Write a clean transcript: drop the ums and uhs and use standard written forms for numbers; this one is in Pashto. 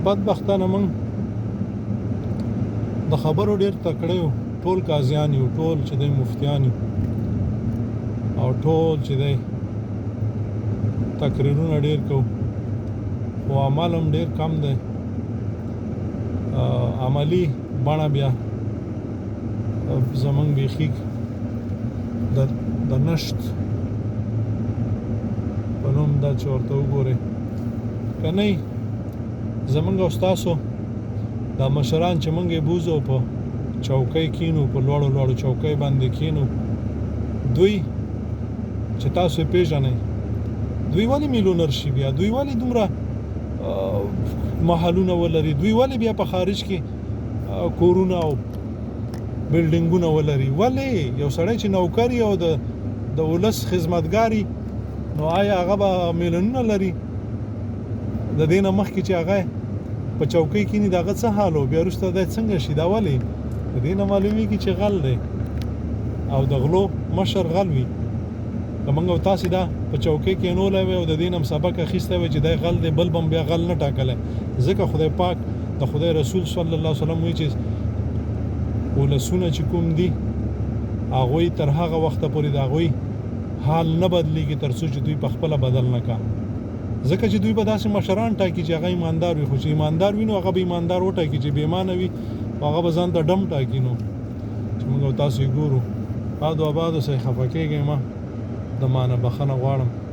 بدبختانه موږ د خبرو ډېر تکړه یو، ټول قاضیان یو، ټول چې دی مفتیان یو، او ټول چې دی تقریرونه ډېر کوو، خو عمل هم ډېر کم دی. عملي بڼه بیا زمونږ بیخي د نشت په نوم دا چې ورته وګورئ که نه زمونږ او ستاسو دا مشران چې مونږ یې بوځو په چوکۍ کینو، په لوړو لوړو چوکۍ باندې کینو، دوی چې تاسو یې پیژنئ دوی ولې میلیونر شي، بیا دوی ولې دومره محلونه ولري، دوی ولې بیا په خارج کې کورونه او بلډینګونه ولري، ولې یو سړی چې نوکر او د ولس خدمتګاري نو آیا هغه به میلیونونه لري؟ د دې نه مخکې چې هغه په چوکۍ کینی دغه څه حال و، بیا وروسته دی څنګه شي؟ دا ولې؟ د دې نه معلومیږي چې غل دی او د غلو مشر غل وي. که موږ او تاسې دا په چوکۍ کېنولی وی او د دې نه هم سبق اخیستی وی چې دی غل دی، بل به هم بیا غل نه ټاکلی. ځکه خدای پاک د خدای رسول صلی الله علیه وسلم وایي چې ولسونه چې کوم دي هغوی تر هغه وخته پورې د هغوی حال نه بدلیږي تر څو چې دوی په خپله بدل نه کا. ځکه چې دوی به داسې مشران ټاکي چې هغه ایماندار وي، خو چې ایماندار وي نو هغه به ایماندار وټاکي، چې بې ایمانه وي هغه به ځان ته ډم ټاکي. نو چې موږ او تاسو یې ګورو، باد و آباد اوسئ، خفه کېږئ مه، د ما نه بخښنه غواړم.